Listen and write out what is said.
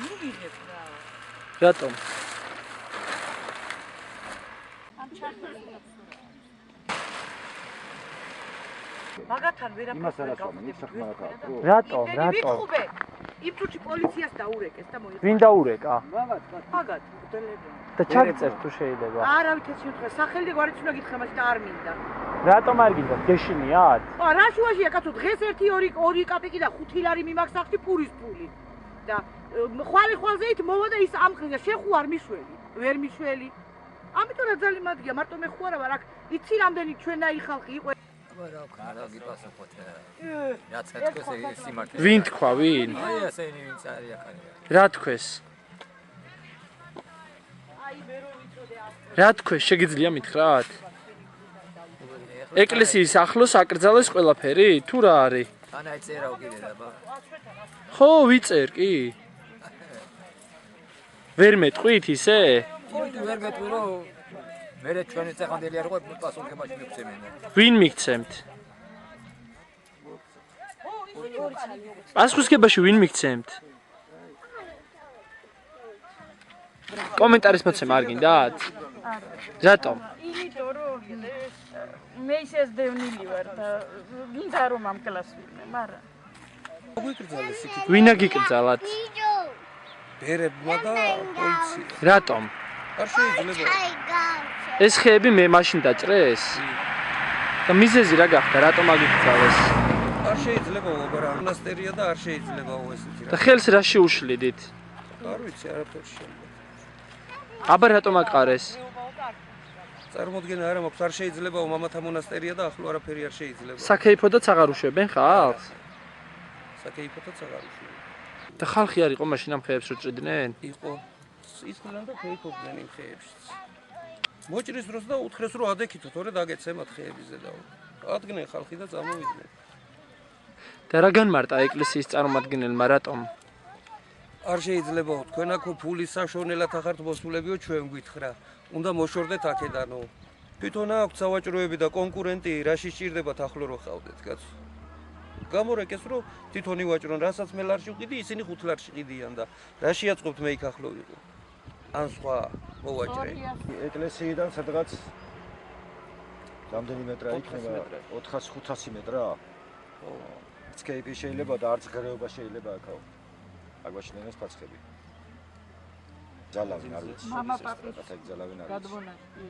მივიღებ რა. რატომ? მაგათან ვერაფერს ვერ გავხდები. რატომ? იმ თუჩი პოლიციას დაურეკეს და მოიხდა. ვინ დაურეკა? მაგათ, მგდელები. და ჩაგწერთ თუ შეიძლება. არავით ეს უთხრა, სახელი და გვარიც უნდა გითხრა, მაგრამ და არ მინდა. რატომ არ გინდა? გეშინიათ? ხო, რა შუაშია კაცო, დღეს 1-2 კაპიკი და 5 ლარი მიმაქვს ახში პურის ფული. და ხვალზე მოვა და ის ამხნია, შეხუ არ მიშველი, ვერ მიშველი. ამიტომ რა ძალიან მადლია, მარტო მე ხო არა ვარ, აქ იცი რამდენი ჩვენაი ხალხი იყო. არა გიპასუხოთ. რაც ეთქოს ეს სიმართლე. ვინ თქვა, ვინ? აი ესენი ვინც არის ახალი. რა თქვეს? რა თქვეს, შეგიძლია მითხრათ? ეკლესიის ახლოს აკრძალეს ყველაფერი? თუ რა არის? თან აი წერაო კიდე და ბა. ხო, ვიწერ კი. ვერ მეტყვით ისე? ვერ გეტყვი რომ მე ჩვენი წეხანდელი არ ყვებ პასუხებაში მიგცემენ. ვინ მიგცემთ? პასუხისგებაში ვინ მიგცემთ? კომენტარის მოცემა არ გინდათ? რატომ? იმიტომ რომ მე ისე დევნილი ვარ და გინდა რომ ამ კლასვიდე, მაგრამ გვიკრძალეს იქით ვინა გიკრძალათ? ბერებმა და პოლიცია. რატომ? არ შეიძლება. ეს ხეები მე მაშინ დაჭრეს? და მიზეზი რა გახდა? რატომ აგიკრძალეს? არ შეიძლება უბრალოდ მონასტერია და არ შეიძლება ესეთი და ხელს რაში უშლიდით? არ ვიცი არაფერ შეიძლება. აბა რატომ აკარეს? წარმოდგენა არა მაქვს, არ შეიძლება მამათა მონასტერია და ახლო არაფერი არ შეიძლება. საქეიფოდაც აღარ უშვებენ ხალხს? საქეიფოდაც აღარ უშვებენ. და ხალხი არ იყო მაშინ ამ ხეებს რო ჭრიდნენ? იყო ისწრებენ და ქეიფობდნენ იმ ხეებშიც. მოჭრის დროს და უთხრეს რომ ადექითო, თორე დაგეცემათ ხეებზე და ადგენენ ხალხი და წამოვიდნენ. და რა განმარტა ეკლესიის წარმომადგენელმა რატომ? არ შეიძლება თქვენ აქ ფულის საშოვნელად ახართ მოსულებიო ჩვენ გვითხრა. უნდა მოშორდეთ აქედანო. თვითონ აქვს სავაჭროები და კონკურენტი, რაში სჭირდებათ ახლო რო ხავდეთ, კაცო. გამორეკეს რომ თვითონ ივაჭრონ, რასაც მე ლარში ვყიდი, ისინი 5 ლარში ყიდიან და რაში აწყობთ მე იქ ახლო ვიყო. ან სხვა მოვაჭრე. ეკლესიიდან სადღაც რამდენი მეტრა იქნება? 400-500 მეტრა? ხო. სკეიპი შეიძლება და არც ღრეობა შეიძლება აქაო. აგვაშენეს ფაცხები. ძალავენ არ ვიცი. მამა პაპის გაზალავენ არ ვიცი. გადმონაშთი